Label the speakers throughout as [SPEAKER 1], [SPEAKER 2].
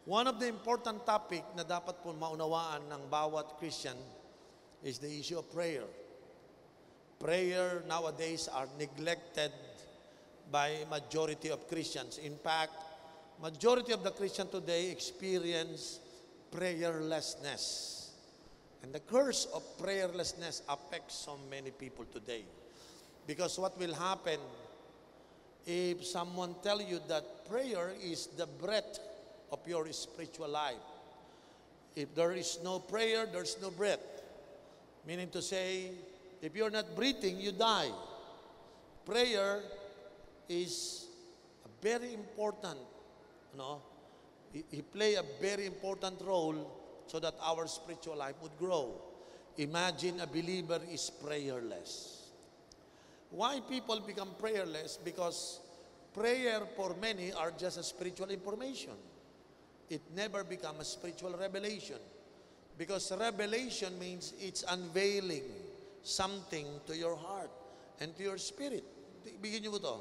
[SPEAKER 1] One of the important topic na dapat po maunawaan ng bawat Christian is the issue of prayer. Prayer nowadays are neglected by majority of Christians. In fact, majority of the Christian today experience prayerlessness. And the curse of prayerlessness affects so many people today. Because what will happen if someone tell you that prayer is the breath of your spiritual life? If there is no prayer, there's no breath. Meaning to say, if you're not breathing, you die. Prayer is a very important, He play a very important role so that our spiritual life would grow. Imagine a believer is prayerless. Why people become prayerless? Because prayer for many are just a spiritual information. It never become a spiritual revelation. Because revelation means it's unveiling something to your heart and to your spirit. Bigyan niyo po to.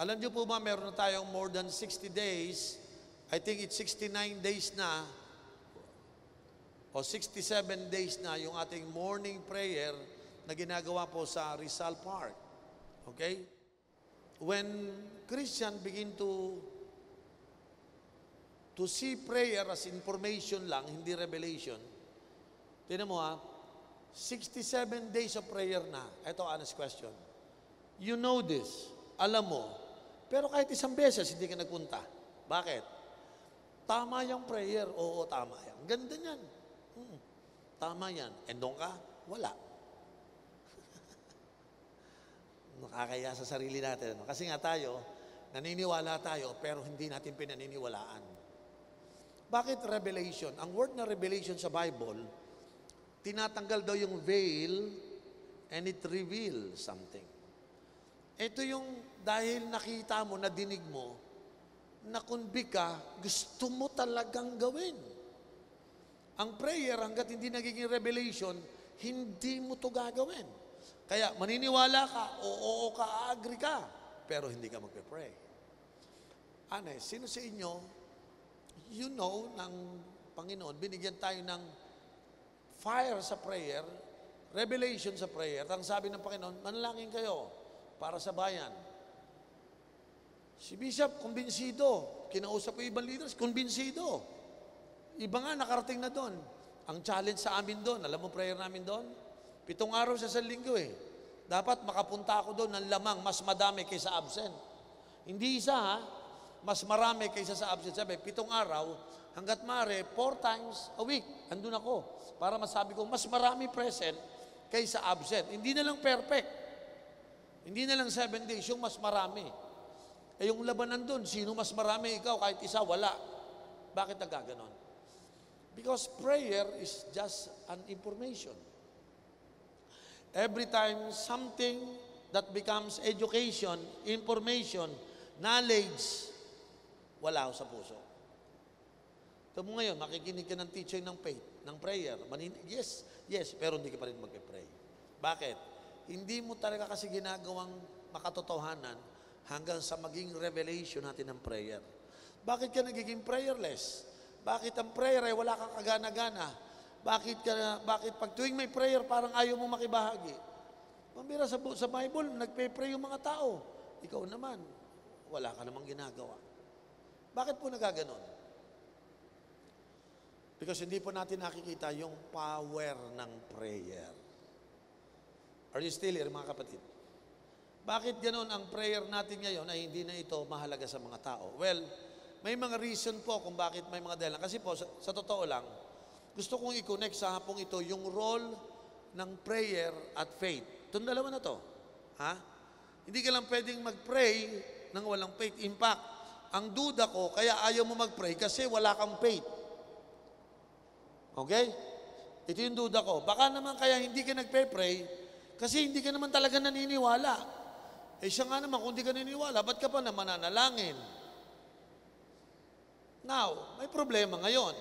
[SPEAKER 1] Alam niyo po ba, meron na tayong more than 60 days, I think it's 69 days na, o 67 days na yung ating morning prayer na ginagawa po sa Rizal Park. Okay? When Christian begin to see prayer as information lang, hindi revelation, tinan mo 67 days of prayer na. Ito, honest question. You know this. Alam mo. Pero kahit isang beses, hindi ka nagpunta. Bakit? Tama yung prayer. Oo, tama yan. Ganda niyan. Tama yan. And doon ka, wala. Nakakaya sa sarili natin. Kasi nga tayo, naniniwala tayo, pero hindi natin pinaniniwalaan. Bakit revelation? Ang word na revelation sa Bible, tinatanggal daw yung veil and it reveals something. Ito yung dahil nakita mo, nadinig mo, nakunbi ka, gusto mo talagang gawin. Ang prayer, hanggat hindi nagiging revelation, hindi mo to gagawin. Kaya maniniwala ka, oo ka, agree ka, pero hindi ka magpe-pray. Honest, sino sa inyo, ng Panginoon, binigyan tayo ng fire sa prayer, revelation sa prayer. Ang sabi ng Panginoon, manalangin kayo para sa bayan. Si Bishop, kumbinsido. Kinausap ko ibang leaders, kumbinsido. Iba nga, nakarating na doon. Ang challenge sa amin doon, alam mo prayer namin doon? 7 araw sa isang linggo Dapat makapunta ako doon ng lamang, mas madami kaysa absent. Hindi isa mas marami kaysa sa absent. Sabi, 7 araw, hanggat mare, 4 times a week. Andun ako. Para masabi ko, mas marami present kaysa absent. Hindi na lang perfect. Hindi na lang 7 days, yung mas marami. Yung labanan doon, sino mas marami? Ikaw, kahit isa, wala. Bakit nagkaganon? Because prayer is just an information. Every time something that becomes education, information, knowledge, wala sa puso. Ito mo ngayon, makikinig ka ng teacher ng faith, ng prayer. Yes, pero hindi ka pa rin mag-pray. Bakit? Hindi mo talaga kasi ginagawang makatotohanan hanggang sa maging revelation natin ng prayer. Bakit ka nagiging prayerless? Bakit ang prayer ay wala kang kagana-gana? Bakit pag tuwing may prayer, parang ayaw mo makibahagi? Pambira sa Bible, nagpe-pray yung mga tao. Ikaw naman, wala ka namang ginagawa. Bakit po nagaganon? Because hindi po natin nakikita yung power ng prayer. Are you still here, mga kapatid? Bakit ganon ang prayer natin ngayon ay hindi na ito mahalaga sa mga tao? Well, may mga reason po kung bakit may mga dahilan. Kasi po, sa totoo lang, gusto kong i-connect sa hapong ito yung role ng prayer at faith. Itong dalawa na to. Hindi ka lang pwedeng mag-pray nang walang faith. In fact, ang duda ko, kaya ayaw mo mag-pray kasi wala kang faith. Okay? Ito yung duda ko. Baka naman kaya hindi ka nagpe-pray kasi hindi ka naman talaga naniniwala. Siya nga naman, kung hindi ka naniniwala, ba't ka pa naman nanalangin? Now, may problema ngayon.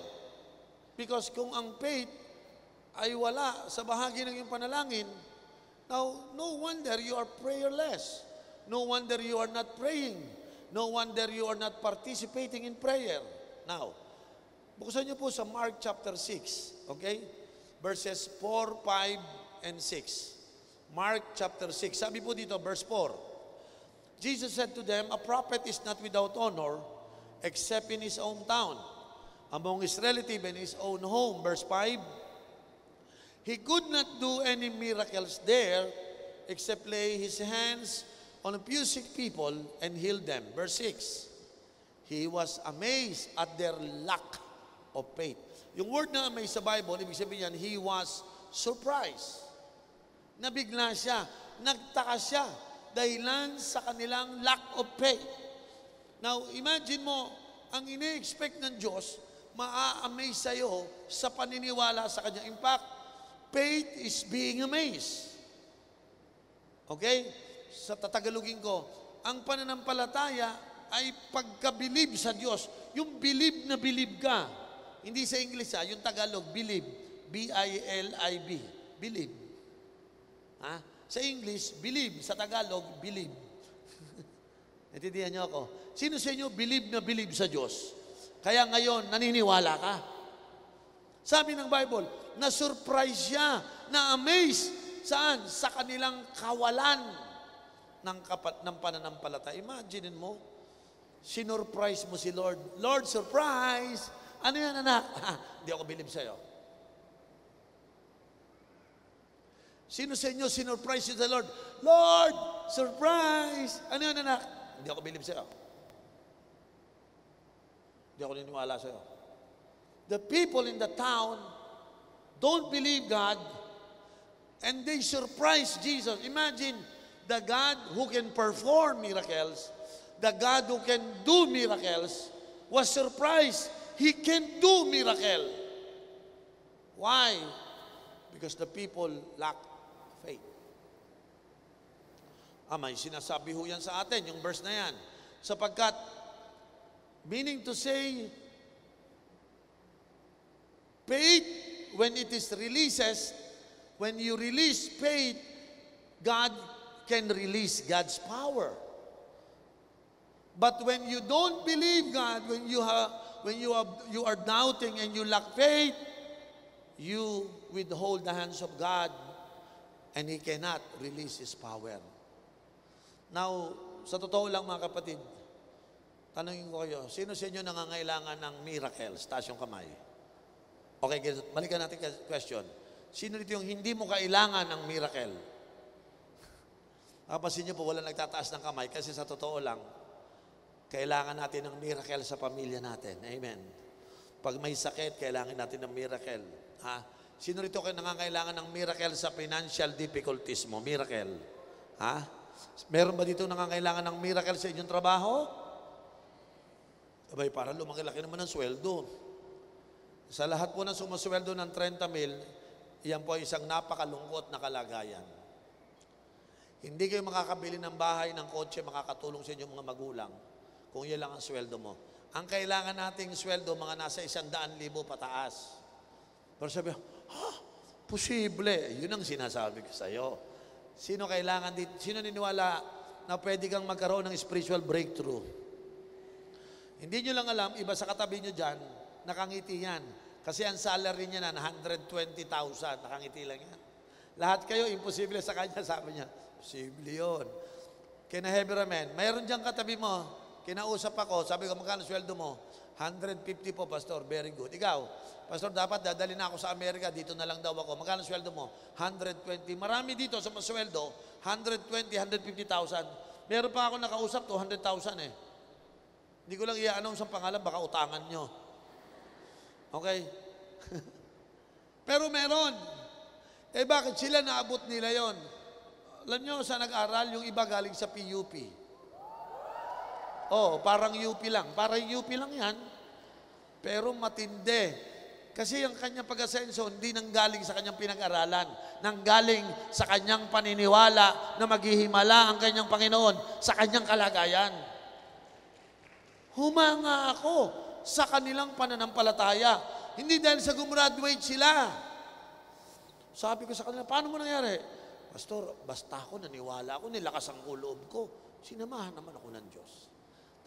[SPEAKER 1] Because kung ang faith ay wala sa bahagi ng iyong panalangin, now, no wonder you are prayerless. No wonder you are not praying. No wonder you are not participating in prayer. Now, Buksan niyo po sa Mark chapter 6, okay? Verses 4, 5, and 6. Mark chapter 6. Sabi po dito, verse 4. Jesus said to them, "A prophet is not without honor, except in his own town, among his relative and his own home." Verse 5. He could not do any miracles there, except lay his hands on a few sick people and heal them. Verse 6. He was amazed at their lack of faith. Yung word na amazed sa Bible, ibig sabihin yan, he was surprised. Nabigla siya, nagtaka siya, dahilan sa kanilang lack of faith. Now, imagine mo, ang ini-expect ng Diyos, maa-amaze sa'yo sa paniniwala sa Kanya. In fact, faith is being amazed. Okay? Sa tatagalogin ko, ang pananampalataya ay pagkabilib sa Diyos. Yung believe na believe ka. Hindi sa English yung Tagalog, believe. B-I-L-I-B. Believe. Sa English, believe. Sa Tagalog, believe. Naintindihan niyo ako? Sino sa inyo believe na believe sa Diyos? Kaya ngayon, naniniwala ka. Sabi ng Bible, na-surprise siya, na-amaze. Saan? Sa kanilang kawalan ng pananampalataya. Imagine mo, sinurprise mo si Lord. Lord, surprise! Ano yan, anak? Hindi ako believe sa'yo. Sino sa inyo sinurprise you the Lord? Lord, surprise! Ano yan, anak? Hindi ako believe sa'yo. Hindi ako niniwala sa'yo. The people in the town don't believe God and they surprise Jesus. Imagine the God who can perform miracles, the God who can do miracles, was surprised. He can do miracle. Why? Because the people lack faith. May sinasabi ho yan sa atin, yung verse na yan. Sapagkat, meaning to say, faith, when it is releases, when you release faith, God can release God's power. But when you don't believe God, when you are doubting and you lack faith, you withhold the hands of God and He cannot release His power. Now, sa totoo lang mga kapatid, tanungin ko kayo, sino sa inyo nangangailangan ng miracles? Taas yung kamay. Okay, balikan natin question. Sino dito yung hindi mo kailangan ng miracle? Kapasin niyo po, wala nagtataas ng kamay kasi sa totoo lang, kailangan natin ng miracle sa pamilya natin. Amen. Pag may sakit, kailangan natin ng miracle. Sino rito kayo nangangailangan ng miracle sa financial difficulties mo? Miracle. Meron ba dito nangangailangan ng miracle sa inyong trabaho? Abay, para lumaki-laki naman ang sweldo. Sa lahat po ng sumasweldo ng 30,000, iyan po ay isang napakalungkot na kalagayan. Hindi kayo makakabili ng bahay, ng kotse, makakatulong sa inyong mga magulang kung yan lang ang sweldo mo. Ang kailangan nating sweldo, mga nasa 100,000 pataas. Pero sabi, posible. Yun ang sinasabi ko sa iyo. Sino kailangan dito? Sino niniwala na pwede kang magkaroon ng spiritual breakthrough? Hindi nyo lang alam, iba sa katabi nyo dyan, nakangiti yan. Kasi ang salary niya na 120,000, nakangiti lang yan. Lahat kayo, imposible sa kanya, sabi niya. Posible yun. Kina Heavy Ramen, mayroon dyan katabi mo, kinausap ako, sabi ko, magkano sweldo mo? 150 po, Pastor. Very good. Ikaw, Pastor, dapat dadali na ako sa Amerika, dito na lang daw ako. Magkano sweldo mo? 120. Marami dito sa sweldo, 120, 150,000. Meron pa ako nakausap, 200,000 eh. Hindi ko lang i-announce ang pangalan, baka utangan nyo. Okay? Pero meron. Eh bakit sila naabot nila yon? Alam nyo, sa nag-aral, yung iba galing sa PUP. Parang UP lang. Parang UP lang yan. Pero matindi. Kasi ang kanyang pag-asenso, hindi nanggaling sa kanyang pinag-aralan. Nanggaling sa kanyang paniniwala na maghihimala ang kanyang Panginoon sa kanyang kalagayan. Humanga ako sa kanilang pananampalataya. Hindi dahil sa gumraduate sila. Sabi ko sa kanila, paano mo nangyari? Pastor, basta ako, naniwala ako, nilakas ang loob ko. Sinamahan naman ako ng Diyos.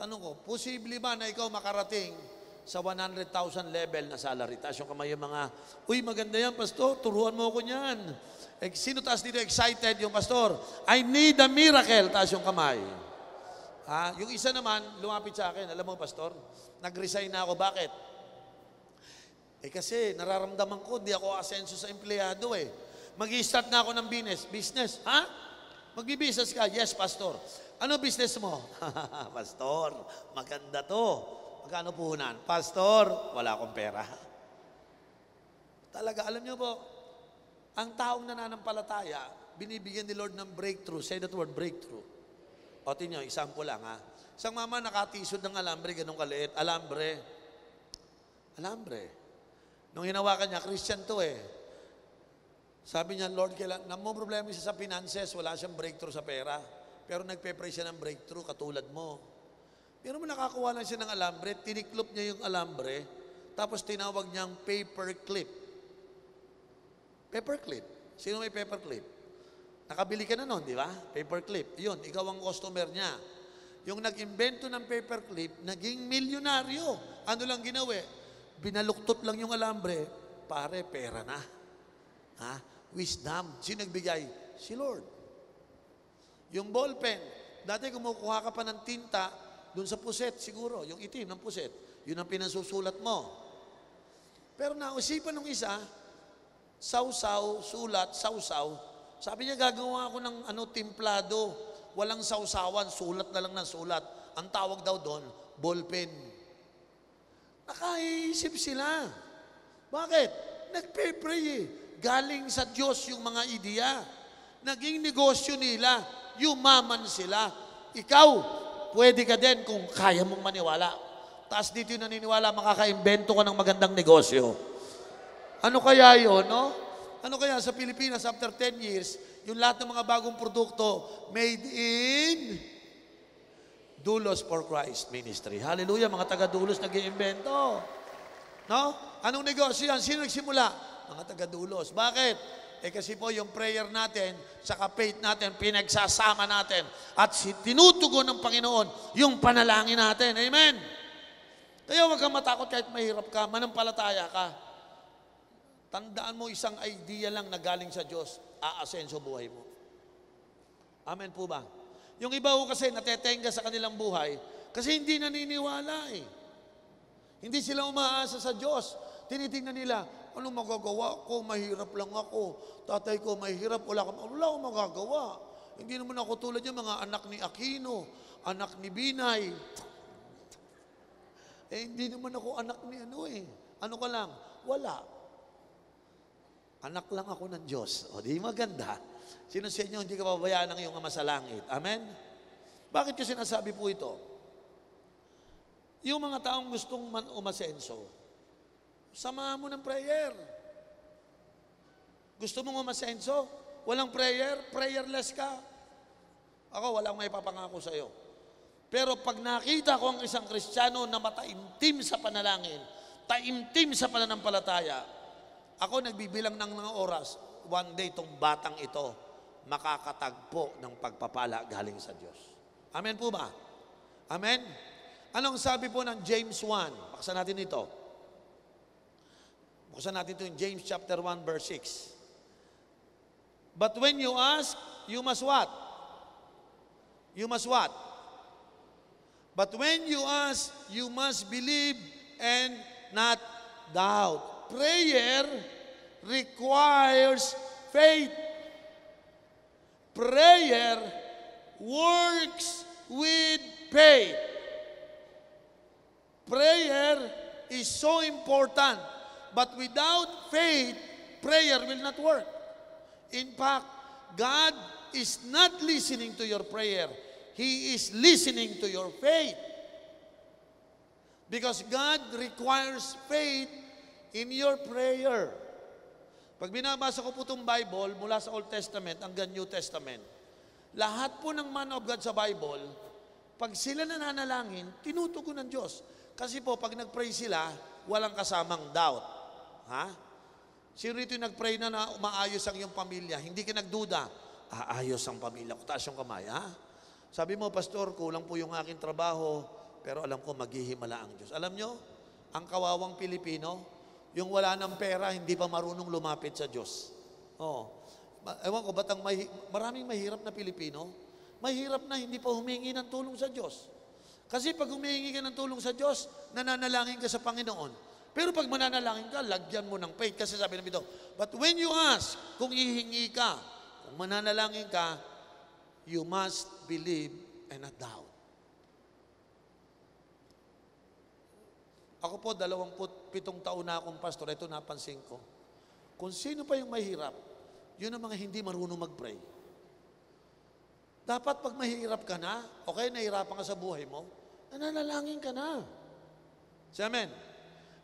[SPEAKER 1] Tanong ko, posible ba na ikaw makarating sa 100,000 level na salary. Taas yung kamay yung mga, uy, maganda yan, pastor, turuan mo ako niyan. Sino taas dito excited? Yung pastor, I need a miracle. Taas yung kamay. Yung isa naman, lumapit sa akin, alam mo, pastor, nag-resign na ako. Bakit? Kasi nararamdaman ko, di ako asenso sa empleyado Mag-i-start na ako ng business. Magbi-business ka? Yes, pastor. Ano business mo? Pastor, maganda to. Magkano puhunan? Pastor, wala akong pera. Talaga, alam niyo po, ang taong nananampalataya, binibigyan ni Lord ng breakthrough. Say that word, breakthrough. O, tingnan nyo, example lang Isang mama nakatisod ng alambre, ganun kaliit. Alambre. Nung hinawakan niya, Christian to Sabi niya, Lord, mo problema siya sa finances, wala siyang breakthrough sa pera. Pero nagpe-pray siya ng breakthrough, katulad mo. Pero mo nakakuha lang siya ng alambre, tiniklop niya yung alambre, tapos tinawag niyang paperclip. Paperclip. Sino may paperclip? Nakabili ka na nun, di ba? Paperclip. Yun, ikaw ang customer niya. Yung nag-invento ng paperclip, naging milyonaryo. Ano lang ginawa? Binaluktot lang yung alambre, pare, pera na. Wisdom. Sino nagbigay? Si Lord. Yung ballpen, dati kumukuha ka pa ng tinta, dun sa puset siguro, yung itim ng puset, yun ang pinasusulat mo. Pero nausipan ng isa, sausaw, sulat, sausaw, sabi niya gagawa ako ng timplado, walang sausawan, sulat na lang ng sulat. Ang tawag daw doon, ballpen. Nakaisip sila. Bakit? Nagpe-pray Galing sa Diyos yung mga ideya. Naging negosyo nila. Yumaman sila. Ikaw, pwede ka din kung kaya mong maniwala. Taas dito yung naniniwala, makaka-invento ka ng magandang negosyo. Ano kaya yun, no? Ano kaya sa Pilipinas, after 10 years, yung lahat ng mga bagong produkto, made in Dulos for Christ Ministry. Hallelujah, mga taga-Dulos nag-iimbento. No? Anong negosyo yan? Sino nagsimula? Mga taga-Dulos. Bakit? Kasi po yung prayer natin, saka faith natin, pinagsasama natin. At tinutugon ng Panginoon yung panalangin natin. Amen? Kaya huwag kang matakot kahit mahirap ka, manampalataya ka. Tandaan mo isang idea lang na galing sa Diyos, aasenso buhay mo. Amen po ba? Yung iba ho kasi natetenga sa kanilang buhay kasi hindi naniniwala Hindi sila umaasa sa Diyos. Tinitingnan nila, ano magagawa ko? Mahirap lang ako. Tatay ko mahirap, wala akong magagawa. Hindi naman ako tulad yung mga anak ni Aquino, anak ni Binay. Hindi naman ako anak ni Ano ka lang? Wala. Anak lang ako ng Diyos. O, di maganda. Sino sa inyo hindi ka pabayaan ng iyong Ama sa langit? Amen? Bakit ko sinasabi po ito? Yung mga taong gustong umasenso, samahan mo ng prayer. Gusto mong umasenso? Walang prayer? Prayerless ka? Ako, walang may papangako sa iyo. Pero pag nakita ko ang isang Kristiyano na mataimtim sa panalangin, taimtim sa pananampalataya, ako nagbibilang ng mga oras, one day itong batang ito, makakatagpo ng pagpapala galing sa Diyos. Amen po ba? Amen? Anong sabi po ng James 1? Paksan natin ito. Buksan natin ito in James chapter 1 verse 6. But when you ask, you must what? You must what? But when you ask, you must believe and not doubt. Prayer requires faith. Prayer works with faith. Prayer is so important. But without faith, prayer will not work. In fact, God is not listening to your prayer. He is listening to your faith. Because God requires faith in your prayer. Pag binabasa ko po itong Bible, mula sa Old Testament hanggang New Testament, lahat po ng man of God sa Bible, pag sila nananalangin, tinutugon ng Diyos. Kasi po, pag nag-pray sila, walang kasamang doubt. Ha? Sino rito yung nag-pray na maayos ang iyong pamilya? Hindi ka nagduda, aayos ang pamilya ko. Taas yung kamay, ha? Sabi mo, Pastor, kulang po yung aking trabaho, pero alam ko, maghihimala ang Diyos. Alam nyo, ang kawawang Pilipino, yung wala ng pera, hindi pa marunong lumapit sa Diyos. Ewan ko, ba't maraming mahirap na Pilipino, mahirap na hindi pa humingi ng tulong sa Diyos. Kasi pag humingi ka ng tulong sa Diyos, nananalangin ka sa Panginoon. Pero pag mananalangin ka, lagyan mo ng faith. Kasi sabi ng ito, but when you ask, kung ihingi ka, kung mananalangin ka, you must believe and not doubt. Ako po, 27 taon na akong pastor, ito napansin ko. Kung sino pa yung mahirap, yun ang mga hindi marunong mag-pray. Dapat pag mahirap ka na, okay, nahirapan ka sa buhay mo, nananalangin ka na. Say amen.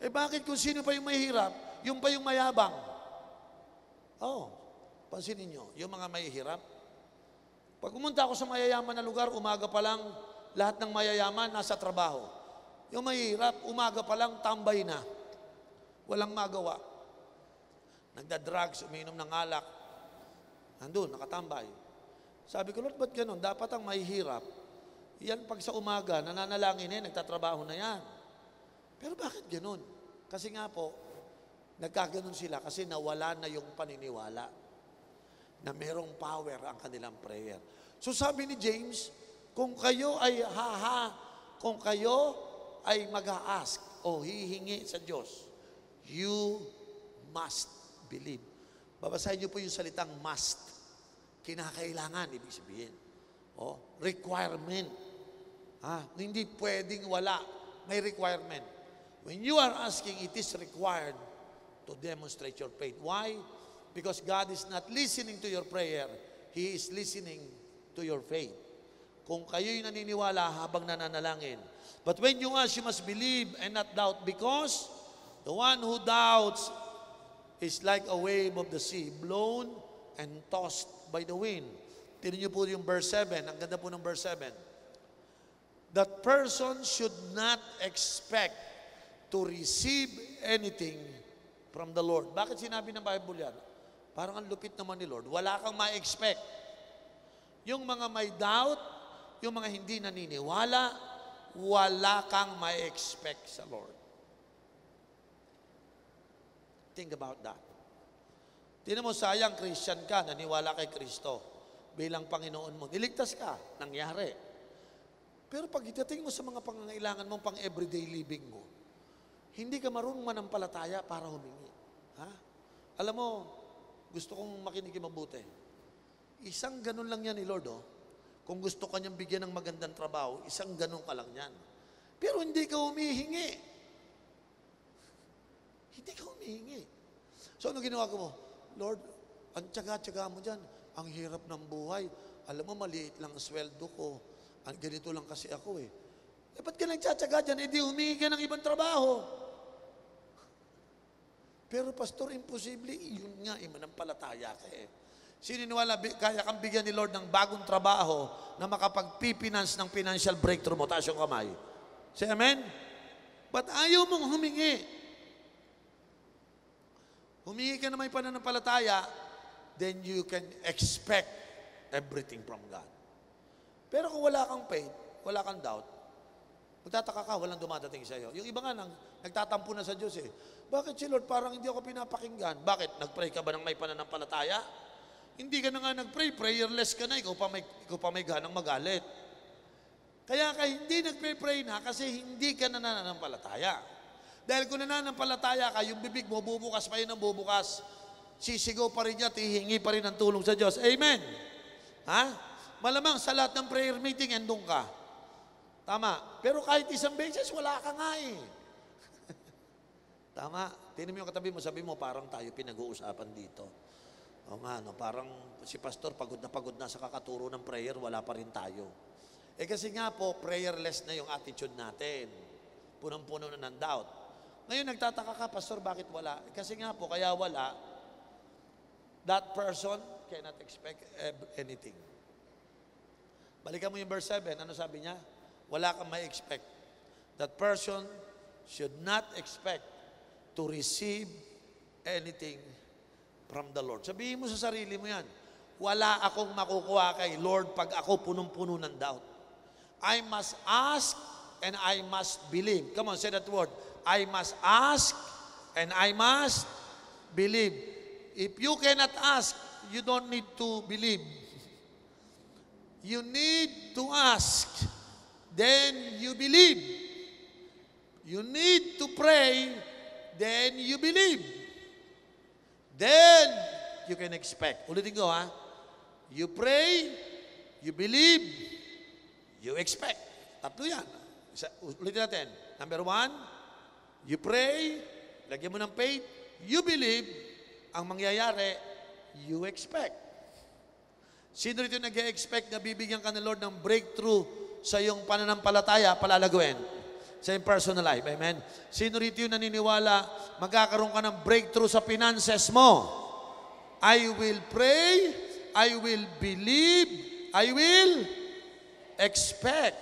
[SPEAKER 1] Bakit kung sino pa yung mahirap, yung pa yung mayabang? Pansinin nyo, yung mga mahihirap. Pag pumunta ako sa mayayaman na lugar, umaga pa lang, lahat ng mayayaman nasa trabaho. Yung mahirap, umaga pa lang, tambay na. Walang magawa. Nagda-drugs, umiinom ng alak. Nandun, nakatambay. Sabi ko, Lord, ba't ganun? Dapat ang mahihirap. Yan pag sa umaga, nananalangin nagtatrabaho na yan. Pero bakit ganun? Kasi nga po, nagkaganon sila kasi nawala na yung paniniwala na merong power ang kanilang prayer. So sabi ni James, kung kayo ay kung kayo ay mag-a-ask o hihingi sa Diyos, you must believe. Babasahin niyo po yung salitang must. Kinakailangan, ibig sabihin. Requirement. Hindi pwedeng wala. May requirement. When you are asking, it is required to demonstrate your faith. Why? Because God is not listening to your prayer. He is listening to your faith. Kung kayo'y naniniwala habang nananalangin. But when you ask, you must believe and not doubt, because the one who doubts is like a wave of the sea, blown and tossed by the wind. Tignan niyo po yung verse 7. Ang ganda po ng verse 7. That person should not expect to receive anything from the Lord. Bakit sinabi ng Bible yan? Parang ang lupit naman ni Lord. Wala kang ma-expect. Yung mga may doubt, yung mga hindi naniniwala, wala kang ma-expect sa Lord. Think about that. Tingnan mo, sayang Christian ka, naniwala kay Kristo bilang Panginoon mo. Niligtas ka, nangyari. Pero pag itating mo sa mga pangangailangan mong pang everyday living mo, hindi ka marunong manampalataya para humingi. Alam mo, gusto kong makinig mabuti. Isang ganun lang yan ni Lord, Kung gusto ka niyang bigyan ng magandang trabaho, isang ganun ka lang yan. Pero hindi ka humihingi. Hindi ka humihingi. So, ano ginawa ko mo? Lord, ang tiyaga-tiyaga mo dyan. Ang hirap ng buhay. Alam mo, maliit lang ang sweldo ko. Ganito lang kasi ako ba't ka nagtsatsaga dyan? Di humingi ka ng ibang trabaho. Pero pastor, imposible. Yun nga, manampalataya ka Sininiwala, kaya kang bigyan ni Lord ng bagong trabaho na makapag-finance ng financial breakthrough mo. Taas yung kamay. Say amen? Ba't ayaw mong humingi? Humingi ka na may pananampalataya, then you can expect everything from God. Pero kung wala kang faith, wala kang doubt, magtataka ka, walang dumadating sa iyo. Yung iba nga nagtatampo na sa Diyos Bakit si Lord parang hindi ako pinapakinggan? Bakit? Nag-pray ka ba ng may pananampalataya? Hindi ka na nga nag-pray, prayerless ka na, ikaw pa may ganang magalit. Kaya ka hindi nag-pray na kasi hindi ka nananampalataya. Dahil kung nananampalataya ka, yung bibig mo, bubukas pa yun ang bubukas. Sisigaw pa rin niya, tihingi pa rin ng tulong sa Diyos. Amen? Malamang sa lahat ng prayer meeting, andun ka. Tama. Pero kahit isang beses, wala ka nga Tama. Tingnan mo yung katabi mo, sabi mo, parang tayo pinag-uusapan dito. Parang si pastor pagod na sa kakaturo ng prayer, wala pa rin tayo. Kasi nga po, prayerless na yung attitude natin. Punong-puno na ng doubt. Ngayon, nagtataka ka, pastor, bakit wala? Kasi nga po, kaya wala, that person cannot expect anything. Balikan mo yung verse 7, ano sabi niya? Wala kang may expect. That person should not expect to receive anything from the Lord. Sabihin mo sa sarili mo yan, wala akong makukuha kay Lord pag ako punong-puno ng doubt. I must ask and I must believe. Come on, say that word. I must ask and I must believe. If you cannot ask, you don't need to believe. You need to ask, then you believe. You need to pray, then you believe. Then you can expect. Ulitin ko ha. You pray, you believe, you expect. Tatlo yan. Ulitin natin. Number 1, you pray, lagyan mo ng faith, you believe, ang mangyayari, you expect. Sino rito nag-expect na bibigyan ka ng Lord ng breakthrough sa iyong pananampalataya, palalaguin? Sa iyong personal life. Amen? Sino rito yung naniniwala, magkakaroon ka ng breakthrough sa finances mo? I will pray, I will believe, I will expect.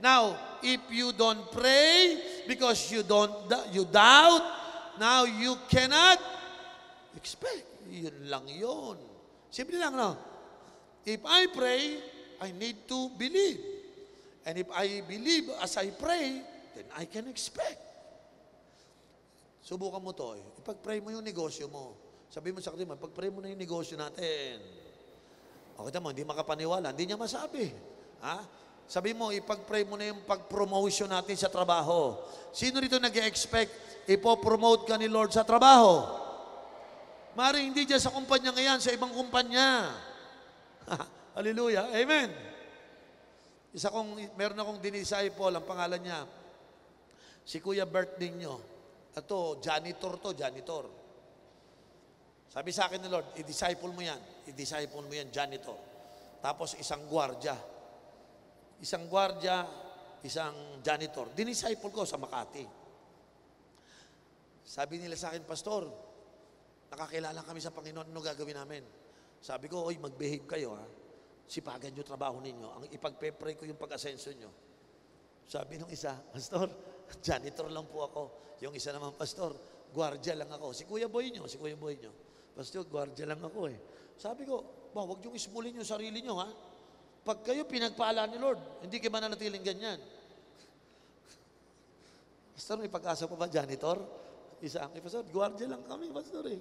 [SPEAKER 1] Now, if you don't pray because you doubt, now you cannot expect. Yun lang yun. Simple lang, no? If I pray, I need to believe. And if I believe as I pray, then I can expect. Subukan mo to. Ipag-pray mo yung negosyo mo. Sabi mo sa kanila, pag-pray mo na yung negosyo natin. O kita mo, hindi makapaniwala. Hindi niya masabi. Ha? Sabi mo, ipag-pray mo na yung pag-promotion natin sa trabaho. Sino rito nag-expect ipopromote ka ni Lord sa trabaho? Mari, hindi dyan sa kumpanya ngayon, sa ibang kumpanya. Hallelujah. Amen. Meron akong dinisciple, ang pangalan niya, si Kuya Bert Ninyo. Ito, janitor. Sabi sa akin ni Lord, i-disciple mo yan. I-disciple mo yan, janitor. Tapos isang gwardya, isang janitor. Dinisciple ko sa Makati. Sabi nila sa akin, Pastor, nakakilala kami sa Panginoon, ano gagawin namin? Sabi ko, oy, mag-behave kayo ha. Sipagan nyo trabaho ninyo. Ang ipagpe-pray ko yung pag-asenso nyo. Sabi nung isa, Pastor, janitor lang po ako. Yung isa naman, Pastor, gwardya lang ako. Si Kuya Boy nyo. Pastor, gwardya lang ako eh. Sabi ko, huwag nyo ismulin yung sarili nyo ha. Pag kayo pinagpala ni Lord, hindi kayo mananatiling ganyan. Pastor, may pag-asa pa ba janitor? Isa ang Pastor, gwardya lang kami, Pastor eh.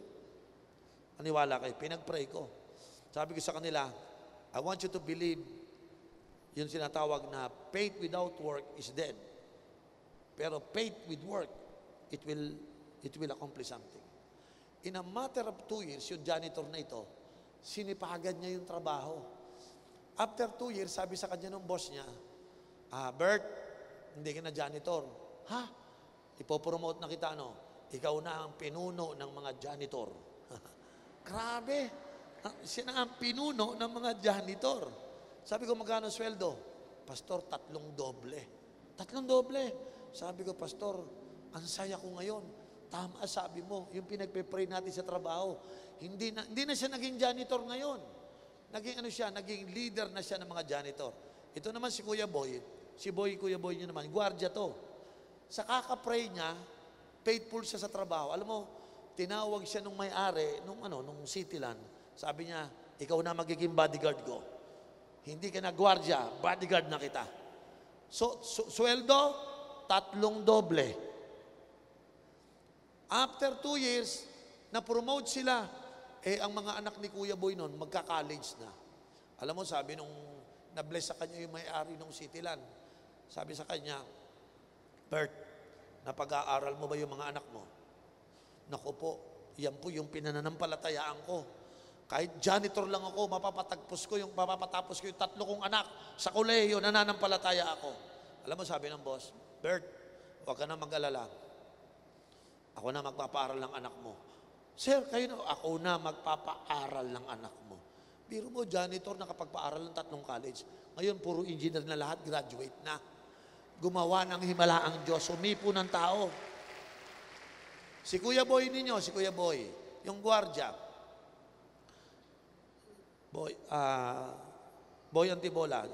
[SPEAKER 1] Aniwala kayo, pinag-pray ko. Sabi ko sa kanila, I want you to believe yung sinatawag na faith without work is dead. Pero faith with work, it will accomplish something. In a matter of 2 years, yung janitor na ito, sinipagan niya yung trabaho. After 2 years, sabi sa kanya ng boss niya, Bert, hindi ka na janitor. Ha? Ipopromote na kita, no? Ikaw na ang pinuno ng mga janitor. Grabe. Siya na ang pinuno ng mga janitor. Sabi ko, magkano sweldo? Pastor, 3 doble. 3 doble. Sabi ko, Pastor, ang saya ko ngayon. Tama, sabi mo, yung pinagpe-pray natin sa trabaho. Hindi na siya naging janitor ngayon. Naging leader na siya ng mga janitor. Ito naman si Kuya Boy. Kuya Boy niya naman, gwardiya to. Sa kaka-pray niya, faithful siya sa trabaho. Alam mo, tinawag siya nung may-ari, nung Cityland. Sabi niya, ikaw na magiging bodyguard ko. Hindi ka na gwardiya, bodyguard na kita. So, sweldo, 3 doble. After 2 years, na-promote sila. Ang mga anak ni Kuya Boy noon, magka-college na. Alam mo, sabi nung na-bless sa kanya yung may-ari ng Cityland, sabi sa kanya, Bert, napag-aaral mo ba yung mga anak mo? Naku po, yan po yung pinananampalatayaan ko. Kahit janitor lang ako, mapapatapos ko yung 3 kong anak sa kolehiyo, nananampalataya ako. Alam mo, sabi ng boss, Bert, huwag ka na mag-alala. Ako na magpapaaral ng anak mo. Sir, kayo na, ako na magpapaaral ng anak mo. Biro mo, janitor nakapagpaaral ng 3 college. Ngayon, puro engineer na lahat, graduate na. Gumawa ng himalaang Diyos, sumipo ng tao. Si Kuya Boy ninyo, yung gwardya, Boy Antibola.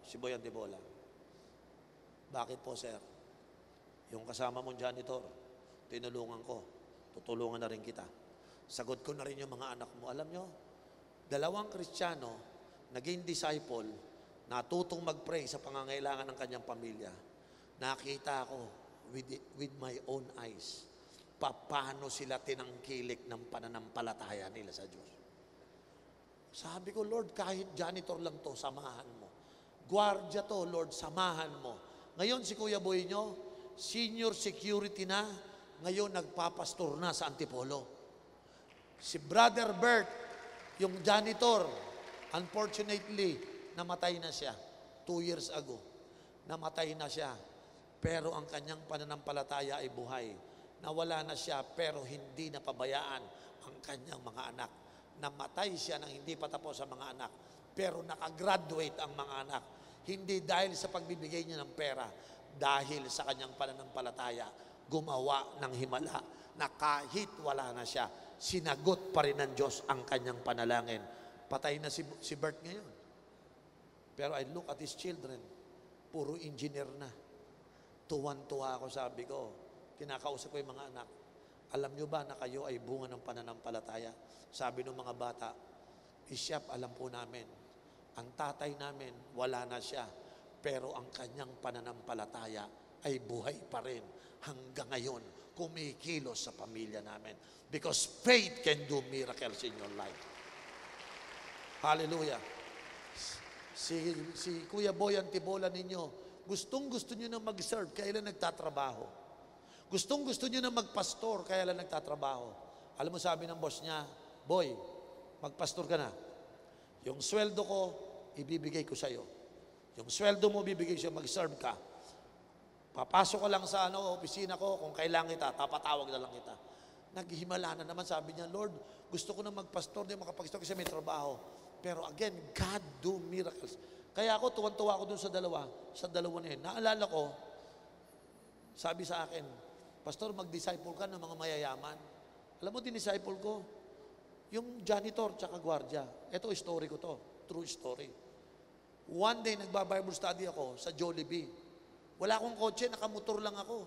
[SPEAKER 1] Si Boy Antibola. Bakit po, sir? Yung kasama mong janitor, tinulungan ko. Tutulungan na rin kita. Sagot ko na rin yung mga anak mo. Alam nyo, 2 Kristiyano, naging disciple, natutong mag-pray sa pangangailangan ng kanyang pamilya. Nakita ko, with my own eyes. Paano sila tinangkilik ng pananampalataya nila sa Diyos. Sabi ko, Lord, kahit janitor lang to, samahan mo. Gwardiya to, Lord, samahan mo. Ngayon si Kuya Boy nyo, senior security na, ngayon nagpapastor na sa Antipolo. Si Brother Bert, yung janitor, unfortunately, namatay na siya 2 years ago. Namatay na siya, pero ang kanyang pananampalataya ay buhay. Nawala na siya, pero hindi napabayaan ang kanyang mga anak. Namatay siya nang hindi pa tapos ang mga anak, pero nakagraduate ang mga anak. Hindi dahil sa pagbibigay niya ng pera, dahil sa kanyang pananampalataya, gumawa ng himala na kahit wala na siya, sinagot pa rin ng Diyos ang kanyang panalangin. Patay na si Bert ngayon. Pero I look at his children, puro engineer na. Tuwan-tuwa ako, sabi ko, kinakausap ko yung mga anak, alam nyo ba na kayo ay bunga ng pananampalataya? Sabi ng mga bata, Bishop, alam po namin, ang tatay namin, wala na siya, pero ang kanyang pananampalataya ay buhay pa rin hanggang ngayon, kumikilos sa pamilya namin. Because faith can do miracles in your life. Hallelujah. Si Kuya Boy Antibola ninyo, gustong-gusto nyo na mag-serve, kailan nagtatrabaho. Gustong-gusto nyo na magpastor, kailan nagtatrabaho. Alam mo, sabi ng boss niya, Boy, magpastor ka na. Yung sweldo ko, ibibigay ko sa'yo. Yung sweldo mo, bibigay sa'yo, mag-serve ka. Papasok ko lang sa opisina ko, kung kailangan kita, papatawag na lang kita. Naghihimala na naman, sabi niya, Lord, gusto ko na magpastor, di makapag-pastor kasi may trabaho. Pero again, God do miracles. Kaya ako, tuwan-tuwa ako dun sa dalawa na yun. Naalala ko, sabi sa akin, Pastor, mag-disciple ka ng mga mayayaman. Alam mo, din-disciple ko, yung janitor tsaka gwardiya. Ito, story ko to. True story. One day, nagba-Bible study ako sa Jollibee. Wala akong kotse, nakamotor lang ako.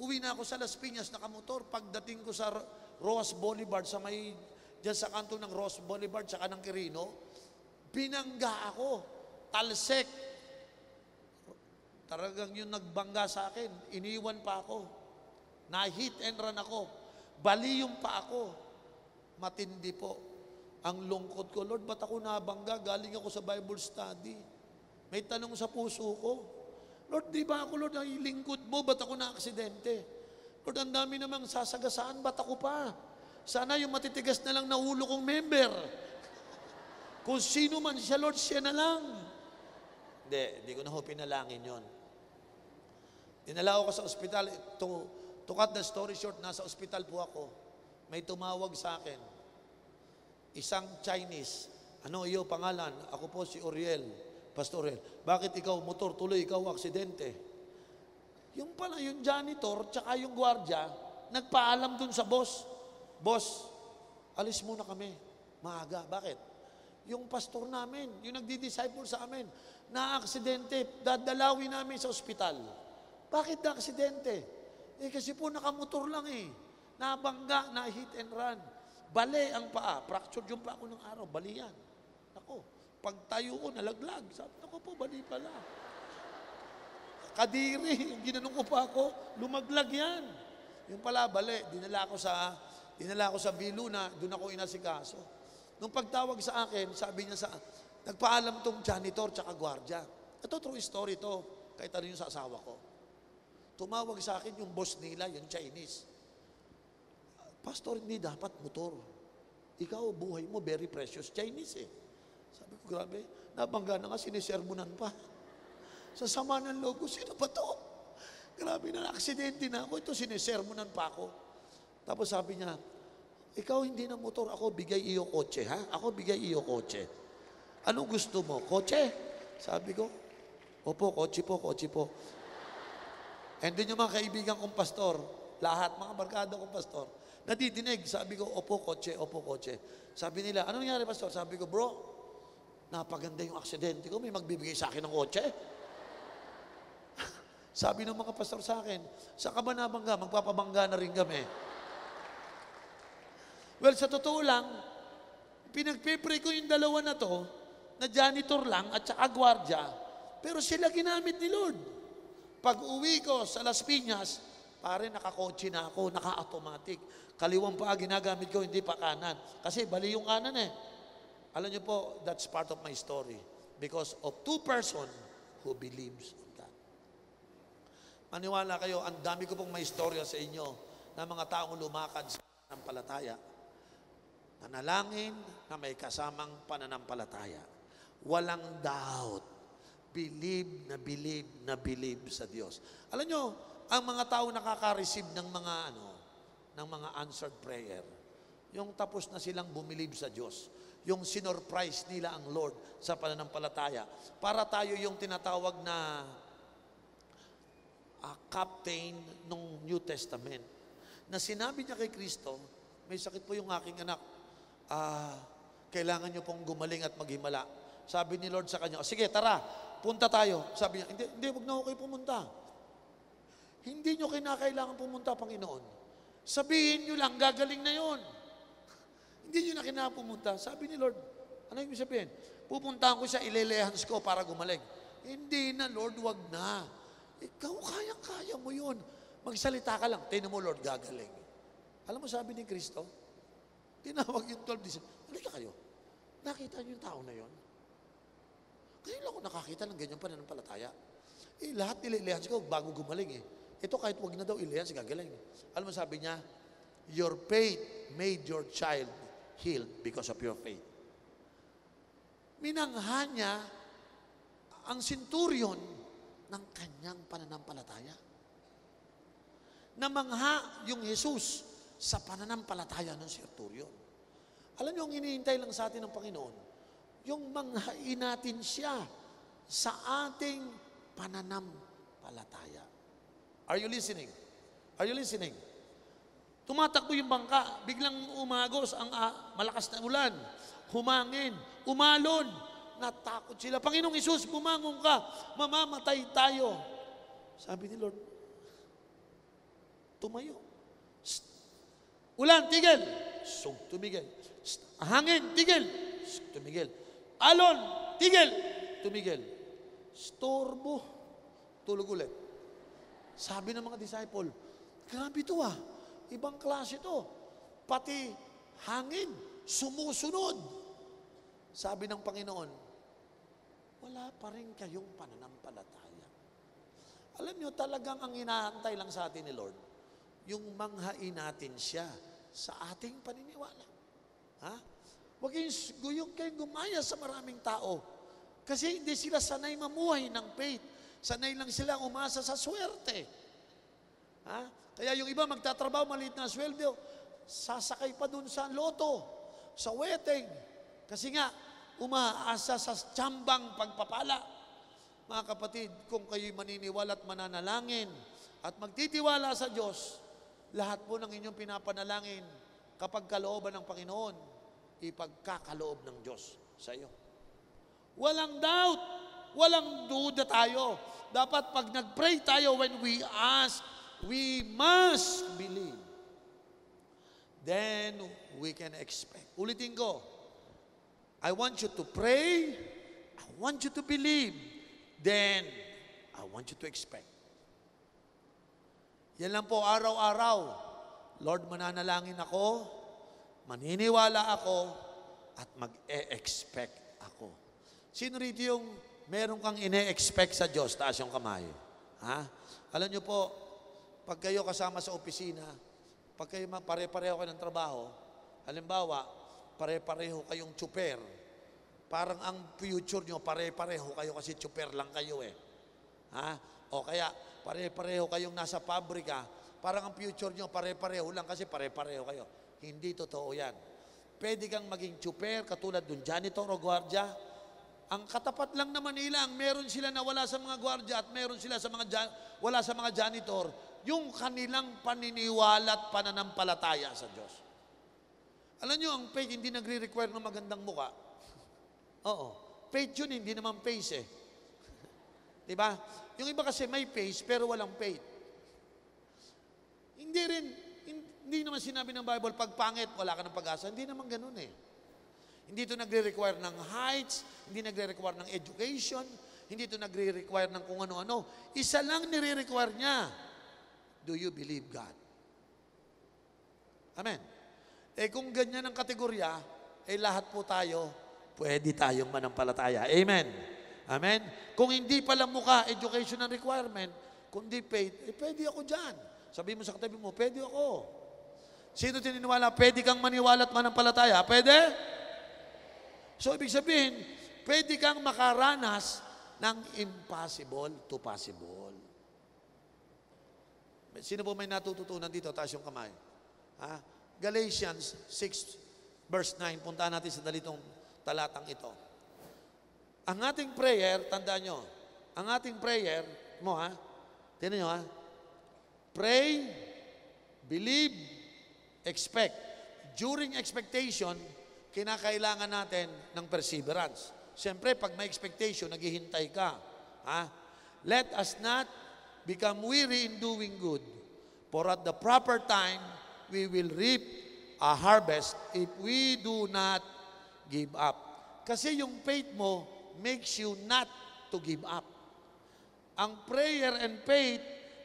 [SPEAKER 1] Uwi na ako sa Las Piñas, nakamotor. Pagdating ko sa Roas Boulevard, diyan sa kanto ng Roas Boulevard, tsaka ng Quirino, binangga ako. Talsek. Talagang yung nagbangga sa akin, iniwan pa ako. Na-hit and run ako. Baliyong pa ako. Matindi po. Ang lungkot ko, Lord, ba't ako nabangga? Galing ako sa Bible study. May tanong sa puso ko. Lord, di ba ako, Lord, ay lingkod mo? Ba't ako na-aksidente? Lord, ang dami namang sasagasaan, ba't ako pa? Sana yung matitigas na lang na ulo kong member. Kung sino man siya, Lord, siya na lang. Hindi ko na ho pinalangin yun. Dinala ako sa ospital. To cut the story short, nasa ospital po ako. May tumawag sa akin. Isang Chinese. Ano iyo pangalan? Ako po si Oriel. Pastor Oriel. Bakit ikaw motor tuloy, ikaw aksidente? Yung pala, yung janitor, tsaka yung gwardiya, nagpaalam dun sa boss. Boss, alis muna kami. Maaga. Bakit? Yung pastor namin, yung nagdi-disciple sa amin, na-aksidente, dadalawin namin sa ospital. Bakit na-aksidente? Kasi po nakamotor lang Nabangga, na-hit and run. Bale ang paa. Fractured yung paa ko ng araw. Bali yan. Ako, pagtayo ko, nalaglag. Sabi, ako po, bali pala. Kadiri, yung ginanong ko pa ako, lumaglag yan. Yung pala, bali. Dinala ko sa Viluna, doon ako inasikaso. Nung pagtawag sa akin, sabi niya nagpaalam tong janitor tsaka gwardiya. Ito, true story to. Kahit ano yung sa asawa ko. Tumawag sa akin yung boss nila, yung Chinese. Pastor, hindi dapat motor. Ikaw, buhay mo, very precious. Chinese Sabi ko, grabe, nabangga na nga, sinisermonan pa. Sa sama ng loob ko, sino ba to? Grabe na, aksidente na ako. Ito, sinisermonan pa ako. Tapos sabi niya, ikaw hindi na motor, ako bigay iyo kotse, ha? Ako bigay iyo kotse. Anong gusto mo? Kotse? Sabi ko, opo, kotse po. And then yung mga kaibigan kong pastor, lahat, mga barkada kong pastor, nadidinig, sabi ko, opo, kotse. Sabi nila, ano nangyari, pastor? Sabi ko, bro, napaganda yung aksidente ko, may magbibigay sa akin ng kotse. Sabi ng mga pastor sa akin, sa ka ba nabangga? Magpapabangga na rin kami. Well, sa totoo lang, pinagpipray ko yung dalawa na to, na janitor lang at saka gwardiya, pero sila ginamit ni Lord. Pag uwi ko sa Las Piñas, pare, nakakotse na ako, naka-automatic. Kaliwang paa ginagamit ko, hindi pa kanan. Kasi bali yung kanan eh. Alam niyo po, that's part of my story. Because of two person who believes in God. Maniwala kayo, ang dami ko pong may istorya sa inyo na mga taong lumakad sa pananampalataya. Manalangin na may kasamang pananampalataya. Walang doubt. Believe na believe sa Diyos. Alam nyo, ang mga tao nakaka-receive ng mga answered prayer, yung tapos na silang bumilib sa Diyos, yung sinorprise nila ang Lord sa pananampalataya. Para tayo yung tinatawag na captain ng New Testament. Na sinabi niya kay Kristo, may sakit po yung aking anak, kailangan niyo pong gumaling at maghimala. Sabi ni Lord sa kanya, sige, tara, punta tayo. Sabi niya, hindi, wag na ako kayo pumunta. Hindi niyo kinakailangan pumunta, Panginoon. Sabihin niyo lang, gagaling na yon. Hindi niyo na kinakailangan pumunta. Sabi ni Lord, ano yung sabihin? Pupuntahan ko siya, ilelehans ko para gumaling. Hindi na, Lord, wag na. Ikaw, kayang-kaya mo yun. Magsalita ka lang, tingnan mo, Lord, gagaling. Alam mo, sabi ni Kristo, tinawag yung 12 disciples, halika kayo. Nakita niyo yung tao na yon? Kaya lang ako nakakita ng ganyan pananampalataya. Lahat ililehans ko bago gumaling eh. Ito kahit wag na daw ilehans, gagaling. Alam mo sabi niya, your faith made your child healed because of your faith. Minangha niya ang centurion ng kanyang pananampalataya. Namangha yung Jesus sa pananampalataya ng centurion. Alam niyo, ang hinihintay lang sa atin ng Panginoon, yung manghain natin siya sa ating pananampalataya. Are you listening? Are you listening? Tumatakbo yung bangka, biglang umagos ang malakas na ulan, humangin, umalon, natakot sila. Panginoong Hesus, bumangon ka, mamamatay tayo. Sabi ni Lord, tumayo. Ulan, tigil. Tumigil. Hangin, tigil. Tumigil. Alon, tigil. Tumigil. Storbo. Tulog ulit. Sabi ng mga disciple, grabe ito Ibang klase ito. Pati hangin, sumusunod. Sabi ng Panginoon, wala pa rin kayong pananampalataya. Alam nyo, talagang ang inaantay lang sa atin ni Lord, yung manghain natin siya sa ating paniniwala. Huwag kayong gumaya sa maraming tao. Kasi hindi sila sanay mamuhay ng faith. Sanay lang sila umasa sa swerte. Kaya yung iba magtatrabaho, maliit na sweldo, sasakay pa dun sa loto, sa wedding. Kasi nga, umaasa sa tsambang pagpapala. Mga kapatid, kung kayo'y maniniwala at mananalangin at magtitiwala sa Diyos, lahat po ng inyong pinapanalangin kapag kalooban ng Panginoon, ipagkakaloob ng Diyos sa iyo. Walang doubt, walang duda tayo. Dapat pag nag-pray tayo, when we ask, we must believe. Then we can expect. Ulitin ko, I want you to pray, I want you to believe, then I want you to expect. Yan lang po araw-araw. Lord, mananalangin ako, maniniwala ako, at mag-e-expect ako. Sino rito yung meron kang ine-expect sa Diyos? Taas yung kamay. Alam nyo po, pag kayo kasama sa opisina, pag kayo pare-pareho kayo ng trabaho, halimbawa, pare-pareho kayong tsuper, parang ang future nyo, pare-pareho kayo kasi tsuper lang kayo eh. O kaya, pare-pareho kayong nasa pabrika, parang ang future nyo, pare-pareho lang kasi pare-pareho kayo. Hindi totoo yan. Pwede kang maging tsuper, katulad dun janitor o gwardiya. Ang katapat lang naman nila, ang meron sila na wala sa mga gwardiya at meron sila sa wala sa mga janitor, yung kanilang paniniwala at pananampalataya sa Diyos. Alam nyo, ang faith hindi nagre-require ng magandang muka. Oo. Faith yun, hindi naman face eh. Diba? Yung iba kasi may face pero walang faith. Hindi naman sinabi ng Bible, pag pangit, wala ka ng pag-asa. Hindi naman ganun eh. Hindi ito nagre-require ng heights, hindi nagre-require ng education, Hindi ito nagre-require ng kung ano-ano. Isa lang nire-require niya. Do you believe God? Amen. Kung ganyan ang kategorya, lahat po tayo, pwede tayong manampalataya. Amen. Amen. Kung hindi pala mukha, educational requirement, kundi faith, pwede ako dyan. Sabi mo sa katabi mo, pwede ako. Sino tininiwala? Pwede kang maniwala at manampalataya? Pwede? So, ibig sabihin, pwede kang makaranas ng impossible to possible. Sino po may natututunan dito? Taas yung kamay. Galatians 6, verse 9. Puntahan natin sa dalitong talatang ito. Ang ating prayer, tandaan nyo, ang ating prayer mo, tingnan nyo, pray, believe, expect. During expectation, kinakailangan natin ng perseverance. Siyempre, pag may expectation, naghihintay ka. Let us not become weary in doing good, for at the proper time, we will reap a harvest if we do not give up. Kasi yung faith mo makes you not to give up. Ang prayer and faith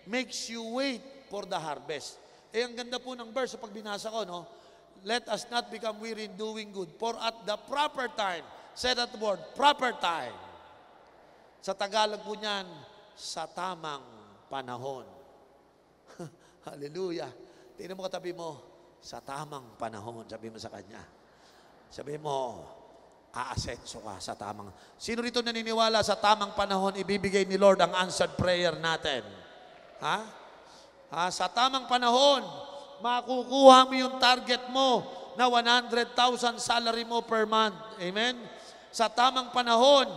[SPEAKER 1] makes you wait for the harvest. Ang ganda po ng verse sa pagbinasa ko, no? Let us not become weary in doing good, for at the proper time, say that word, proper time. Sa Tagalog po niyan, sa tamang panahon. Hallelujah. Tingnan mo katabi mo, sa tamang panahon, sabi mo sa kanya. Sabi mo, aasenso ka sa tamang. Sino rito naniniwala sa tamang panahon, ibibigay ni Lord ang answered prayer natin? Sa tamang panahon, makukuha mo yung target mo na 100,000 salary mo per month. Amen? Sa tamang panahon,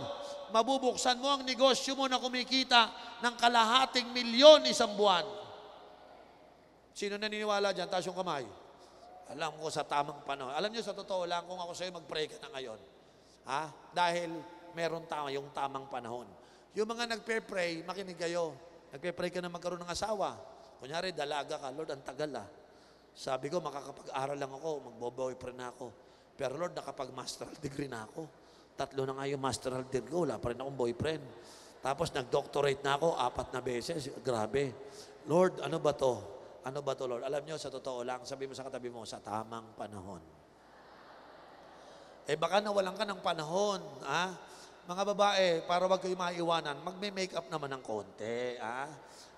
[SPEAKER 1] mabubuksan mo ang negosyo mo na kumikita ng kalahating milyon isang buwan. Sino naniniwala dyan? Taas yung kamay. Alam ko sa tamang panahon. Alam nyo, sa totoo lang, kung ako sa'yo, mag-pray ka na ngayon. Dahil meron yung tamang panahon. Yung mga nagpe-pray, makinig kayo. Nagpe-pray ka na magkaroon ng asawa. Kunyari, dalaga ka. Lord, ang tagal Sabi ko, makakapag-aral lang ako, magbo-boyfriend na ako. Pero Lord, nakapag-masteral degree na ako. 3 na nga yung masteral degree ko, wala pa rin akong boyfriend. Tapos nag-doctorate na ako, 4 na beses. Grabe. Lord, ano ba to? Ano ba to, Lord? Alam nyo, sa totoo lang, sabi mo sa katabi mo, sa tamang panahon. Baka nawalan ka ng panahon, Mga babae, para wag kayo maiwanan, magme-makeup naman ng konti,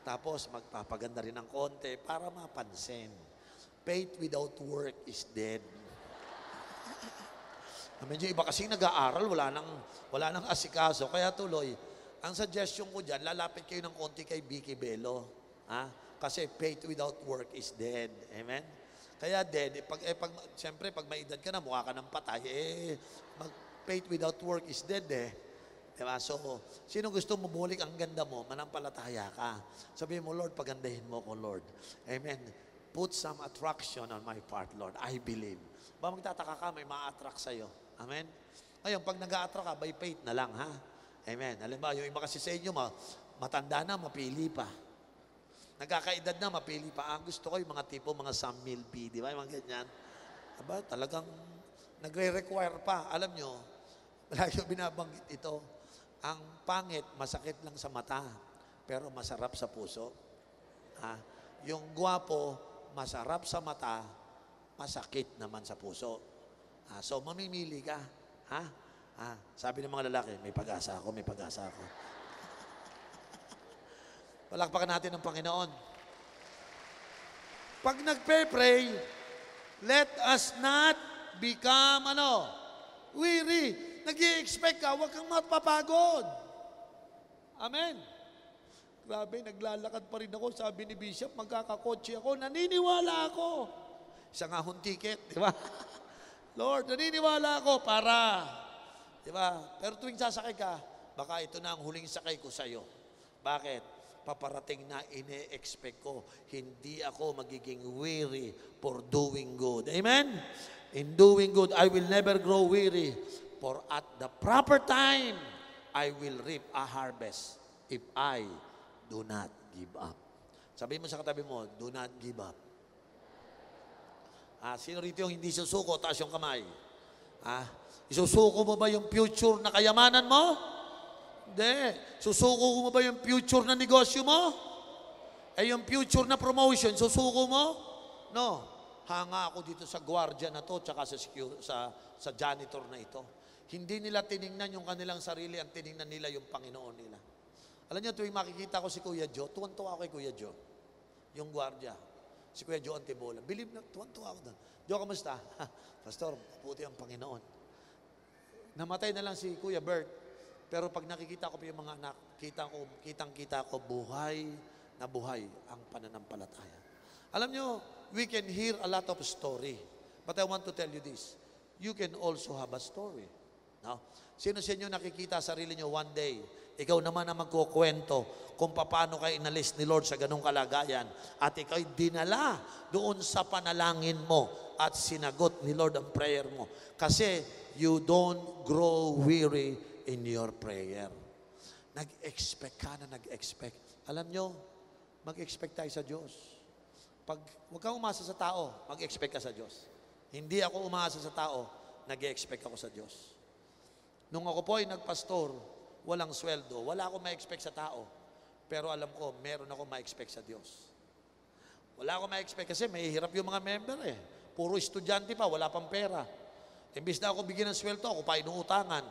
[SPEAKER 1] Tapos magpapaganda rin ng konti para mapansin. Faith without work is dead. Medyo iba kasing nag-aaral, wala nang asikaso. Kaya tuloy, ang suggestion ko dyan, lalapit kayo ng konti kay Vicky Bello. Kasi faith without work is dead. Amen? Kaya dead, siyempre, pag may edad ka na, mukha ka ng patay, faith without work is dead Diba? So, sino gusto mo bulik ang ganda mo, manampalataya ka. Sabihin mo, Lord, pagandahin mo ko, Lord. Amen. Put some attraction on my part, Lord. I believe. Ba magtataka ka, may ma-attract sa'yo. Amen? Ngayon, pag nag-a-attract ka, by faith na lang, Amen. Halimbawa, yung iba kasi sa inyo, matanda na, mapili pa. Nagkakaedad na, mapili pa. Ang gusto ko yung mga tipo, mga Sam Milby, di ba? Yung mga ganyan. Aba, talagang nagre-require pa. Alam nyo, lagi binabanggit ito, ang pangit, masakit lang sa mata, pero masarap sa puso. Yung gwapo, masarap sa mata, masakit naman sa puso. So, mamimili ka. Sabi ng mga lalaki, may pag-asa ako, may pag-asa ako. Palakpakan natin ang Panginoon. Pag nagpe-pray, let us not become, weary. Nag-i-expect ka, huwag kang mapapagod. Amen. Grabe, naglalakad pa rin ako. Sabi ni Bishop, magkakakotse ako. Naniniwala ako. Isa nga hong ticket, di ba? Lord, naniniwala ako para, di ba? Pero tuwing sasakay ka, baka ito na ang huling sakay ko sa'yo. Bakit? Paparating na ine-expect ko. Hindi ako magiging weary for doing good. Amen? In doing good, I will never grow weary. For at the proper time, I will reap a harvest if I do not give up. Sabihin mo sa katabi mo, do not give up. Sino rito yung hindi susuko? Taas yung kamay. Isusuko mo ba yung future na kayamanan mo? Hindi. Susuko mo ba yung future na negosyo mo? Eh yung future na promotion, susuko mo? No. Hanga ako dito sa gwardiya na to, tsaka sa janitor na ito. Hindi nila tiningnan yung kanilang sarili, ang tiningnan nila yung Panginoon nila. Alam niyo, tuwing makikita ko si Kuya Joe, tuwan-tuwa ako kay Kuya Joe. Yung gwardiya. Si Kuya Joe Antibola. Believe na, tuwan-tuwa ako doon. Joe, kamusta? Pastor, puti ang Panginoon. Namatay na lang si Kuya Bert. Pero pag nakikita ko pa yung mga anak, kitang-kita ko, buhay na buhay ang pananampalataya. Alam nyo, we can hear a lot of story. But I want to tell you this. You can also have a story. No? Sino sa inyo nakikita sarili nyo one day, ikaw naman ang magkukwento kung paano kayo inalis ni Lord sa ganung kalagayan at ikaw'y dinala doon sa panalangin mo at sinagot ni Lord ang prayer mo. Kasi you don't grow weary in your prayer. Nag-expect ka na nag-expect. Alam nyo, mag-expect tayo sa Diyos. Huwag kang umasa sa tao, mag-expect ka sa Diyos. Hindi ako umasa sa tao, nag-expect ako sa Diyos. Nung ako po ay nagpastor, walang sweldo, wala akong ma-expect sa tao. Pero alam ko, meron akong ma-expect sa Diyos. Wala akong ma-expect kasi may hirap yung mga member eh. Puro estudyante pa, wala pang pera. Imbis na ako bigyan ng sweldo, ako pa inuutangan.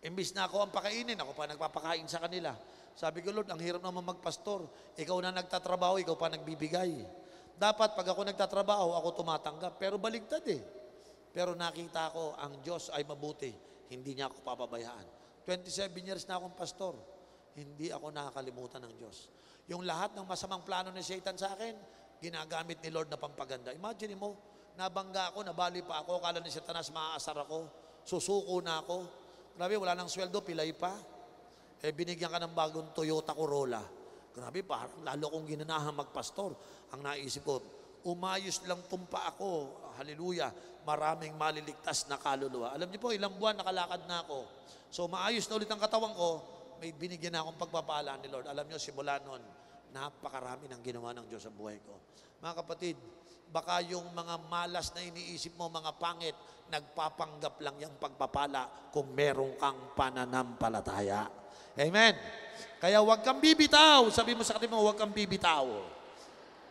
[SPEAKER 1] Imbis na ako ang pakainin, ako pa nagpapakain sa kanila. Sabi ko, Lord, ang hirap naman magpastor. Ikaw na nagtatrabaho, ikaw pa nagbibigay. Dapat pag ako nagtatrabaho, ako tumatanggap. Pero baligtad eh. Pero nakita ko, ang Diyos ay mabuti. Hindi niya ako papabayaan. 27 years na akong pastor. Hindi ako nakakalimutan ng Diyos. Yung lahat ng masamang plano ni Satan sa akin, ginagamit ni Lord na pampaganda. Imagine mo, nabangga ako, nabali pa ako, akala ni Satanas maaasar ako, susuko na ako. Grabe, wala nang sweldo, pilay pa. Eh, binigyan ka ng bagong Toyota Corolla. Grabe, parang lalo kong ginanahan magpastor. Ang naisip ko, umayos lang tumpa ako. Hallelujah. Maraming maliligtas na kaluluwa. Alam niyo po, ilang buwan nakalakad na ako. So, maayos na ulit ang katawan ko. May binigyan na akong pagpapala ni Lord. Alam niyo, simula noon, napakarami ng ginawa ng Diyos sa buhay ko. Mga kapatid, baka yung mga malas na iniisip mo, mga pangit, nagpapanggap lang yung pagpapala kung meron kang pananampalataya. Amen. Kaya huwag kang bibitaw. Sabi mo sa kanila mo, huwag kang bibitaw.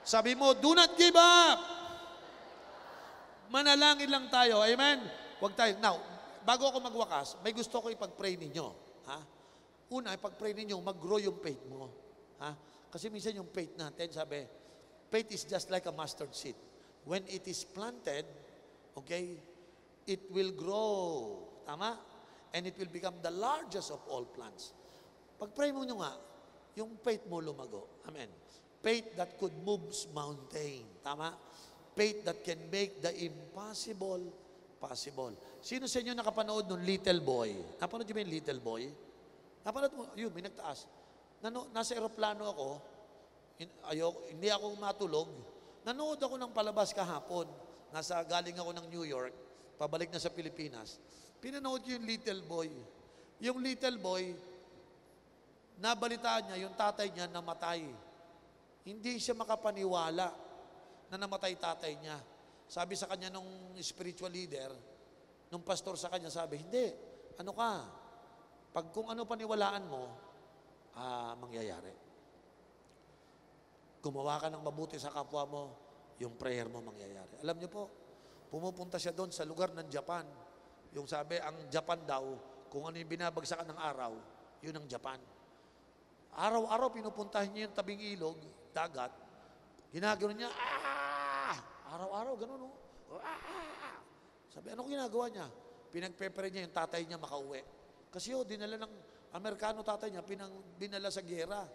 [SPEAKER 1] Sabi mo, do not give up. Manalangin lang tayo. Amen. Huwag tayo. Now, bago ako magwakas, may gusto ko ipag-pray ninyo. Ha? Una, ipag-pray ninyo, mag-grow yung faith mo. Ha? Kasi minsan yung faith natin, sabi, faith is just like a mustard seed. When it is planted, okay, it will grow. Tama? And it will become the largest of all plants. Pag-pray mo nyo nga, yung faith mo lumago. Amen. Faith that could move mountain. Tama? Faith that can make the impossible possible. Sino sa inyo nakapanood ng Little Boy? Napanood nyo ba yung Little Boy? Napanood mo? Yun, may nagtaas. Nasa aeroplano ako, hindi ako matulog. Nanood ako ng palabas kahapon. Galing ako ng New York, pabalik na sa Pilipinas. Pinanood ko yung Little Boy. Yung Little Boy, nabalitaan niya, yung tatay niya namatay. Hindi siya makapaniwala na namatay tatay niya. Sabi sa kanya nung spiritual leader, nung pastor sa kanya, sabi, hindi, ano ka? Pag kung ano paniwalaan mo, mangyayari. Gumawa ka ng mabuti sa kapwa mo, yung prayer mo mangyayari. Alam niyo po, pumupunta siya doon sa lugar ng Japan. Yung sabi, ang Japan daw, kung ano yung binabagsakan ng araw, yun ang Japan. Araw-araw pinupuntahin niya yung tabing ilog, dagat, ginagano niya, araw-araw, gano'n, no? Sabi, ano ginagawa niya? Pinagpepere niya yung tatay niya makauwi. Kasi dinala ng Amerikano tatay niya, binala sa giyera,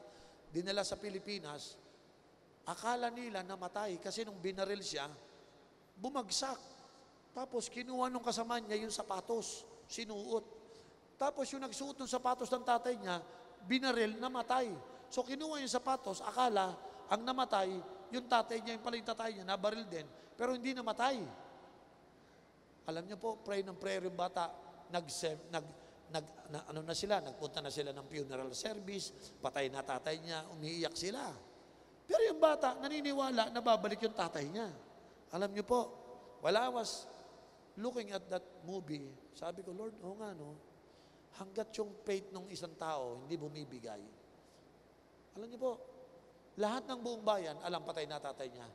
[SPEAKER 1] dinala sa Pilipinas, akala nila namatay kasi nung binaril siya, bumagsak. Tapos kinuha nung kasama niya yung sapatos, sinuot. Tapos yung nagsuot ng sapatos ng tatay niya, binaril, namatay. So kinuha yung sapatos, akala ang namatay, yung tatay niya, yung pala yung tatay niya, nabaril din, pero hindi namatay. Alam niyo po, pray ng prayer yung bata, nagpunta na sila ng funeral service, patay na tatay niya, umiiyak sila. Pero yung bata, naniniwala na babalik yung tatay niya. Alam niyo po, while I was looking at that movie, sabi ko, Lord, oo nga no, hanggat yung faith ng isang tao hindi bumibigay. Alam niyo po, lahat ng buong bayan, alam patay na tatay niya.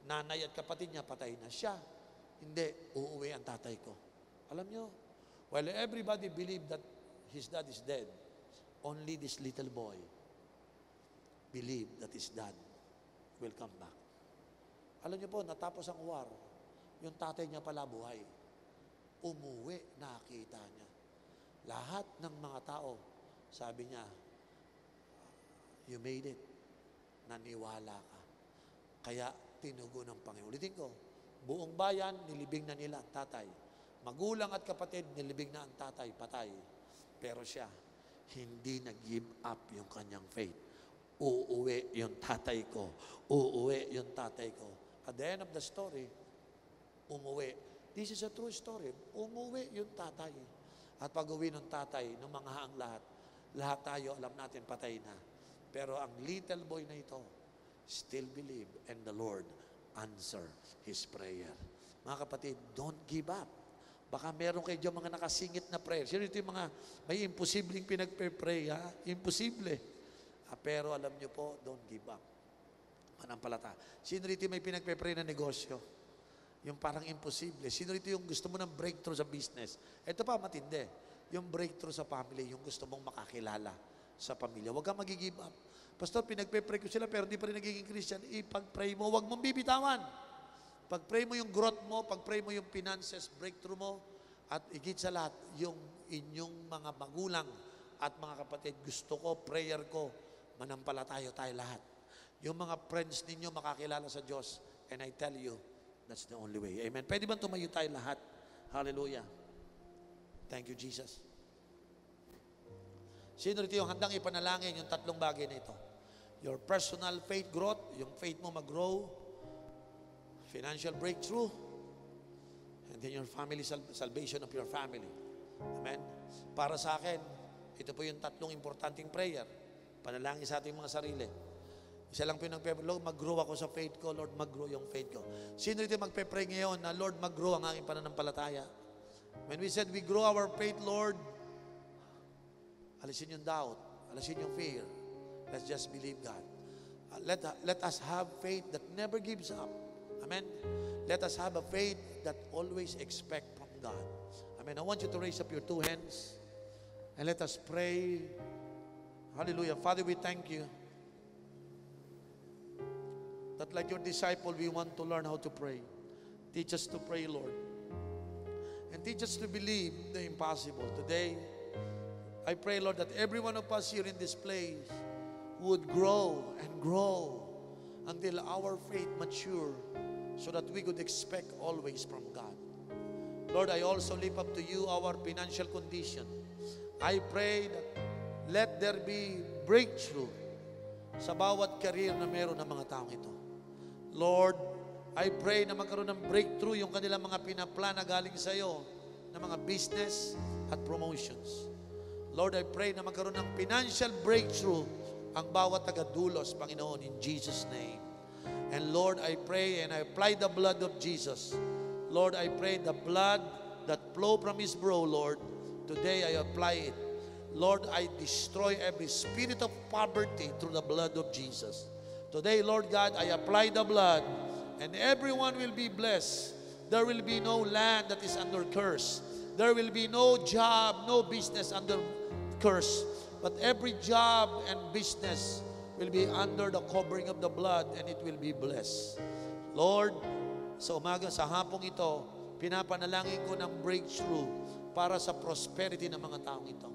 [SPEAKER 1] Nanay at kapatid niya, patay na siya. Hindi, uuwi ang tatay ko. Alam niyo, while everybody believed that his dad is dead, only this little boy believed that his dad will come back. Alam niyo po, natapos ang war, yung tatay niya pala buhay. Umuwi, nakita niya. Lahat ng mga tao, sabi niya, you made it. Naniwala ka. Kaya tinugo ng Panginoon. Ulitin ko, buong bayan, nilibing na nila ang tatay. Magulang at kapatid, nilibing na ang tatay, patay. Pero siya, hindi nag-give up yung kanyang faith. Uuwi yung tatay ko. Uuwi yung tatay ko. At the end of the story, umuwi. This is a true story. Umuwi yung tatay. At pag-uwi ng tatay, ng mga haang lahat tayo, alam natin, patay na. Pero ang little boy na ito, still believe, and the Lord answer his prayer. Mga kapatid, don't give up. Baka meron kayo dyan mga nakasingit na prayer. Sino ito yung mga may imposibleng pinagpe-pray, ha? Imposible. Pero alam nyo po, don't give up. Manampalata. Sino rito may pinagpe-pray na negosyo? Yung parang imposible. Sino rito yung gusto mo ng breakthrough sa business? Ito pa, matindi. Yung breakthrough sa family, yung gusto mong makakilala sa pamilya. Huwag kang mag-give up. Pastor, pinagpe-pray ko sila pero di pa rin nagiging Christian. Ipag-pray mo, huwag mong bibitawan. Pag-pray mo yung growth mo, pag-pray mo yung finances, breakthrough mo, at higit sa lahat, yung inyong mga magulang at mga kapatid, gusto ko, prayer ko, manampalataya tayo lahat. Yung mga friends ninyo makakilala sa Diyos. And I tell you, that's the only way. Amen. Pwede ba tumayo tayo lahat? Hallelujah. Thank you, Jesus. Sino rito yung handang ipanalangin yung tatlong bagay na ito? Your personal faith growth, yung faith mo mag-grow, financial breakthrough, and then your family salvation of your family. Amen? Para sa akin, ito po yung tatlong importanteng prayer. Panalangin sa ating mga sarili. Isa lang po yung nagpe-pray, Lord, mag-grow ako sa faith ko. Lord, mag-grow yung faith ko. Sino rito magpe-pray ngayon na, Lord, mag-grow ang aking pananampalataya? When we said we grow our faith, Lord, alisin yung doubt, alisin yung fear. Let's just believe God. Let us have faith that never gives up. Amen? Let us have a faith that always expect from God. Amen. I want you to raise up your two hands and let us pray. Hallelujah. Father, we thank you that like your disciple, we want to learn how to pray. Teach us to pray, Lord. And teach us to believe the impossible. Today, I pray, Lord, that every one of us here in this place would grow and grow until our faith mature so that we could expect always from God. Lord, I also lift up to you our financial condition. I pray that let there be breakthrough sa bawat career na meron ng mga taong ito. Lord, I pray na magkaroon ng breakthrough yung kanilang mga pinaplana galing sa iyo na mga business at promotions. Lord, I pray na magkaroon ng financial breakthrough ang bawat tagadulos, Panginoon, in Jesus' name. And Lord, I pray and I apply the blood of Jesus. Lord, I pray the blood that flow from His brow, Lord, today I apply it. Lord, I destroy every spirit of poverty through the blood of Jesus. Today, Lord God, I apply the blood and everyone will be blessed. There will be no land that is under curse. There will be no job, no business under curse. But every job and business will be under the covering of the blood and it will be blessed. Lord, sa umaga, sa hapong ito, pinapanalangin ko ng breakthrough para sa prosperity ng mga taong ito.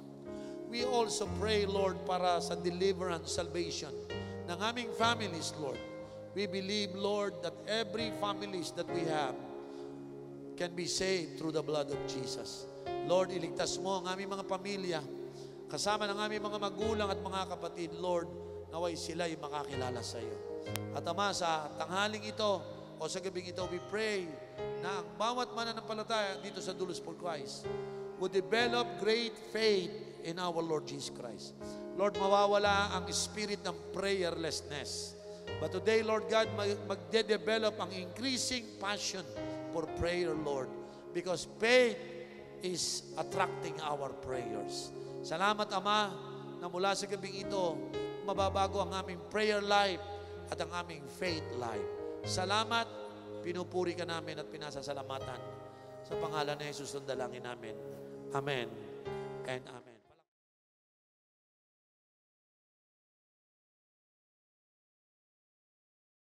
[SPEAKER 1] We also pray, Lord, para sa deliverance, salvation ng aming families, Lord. We believe, Lord, that every families that we have can be saved through the blood of Jesus. Lord, iligtas mo ang aming mga pamilya, kasama ng aming mga magulang at mga kapatid, Lord, naway sila yung makakilala sa iyo. At Ama, sa tanghaling ito o sa gabing ito, we pray na ang bawat mananampalataya dito sa Dulos for Christ would develop great faith in our Lord Jesus Christ. Lord, mawawala ang spirit ng prayerlessness. But today, Lord God, magde-develop ang increasing passion for prayer, Lord, because faith is attracting our prayers. Salamat, Ama, na mula sa gabing ito, mababago ang aming prayer life at ang aming faith life. Salamat, pinupuri ka namin at pinasasalamatan. Sa pangalan ni Jesus, ang dalangin namin. Amen and amen.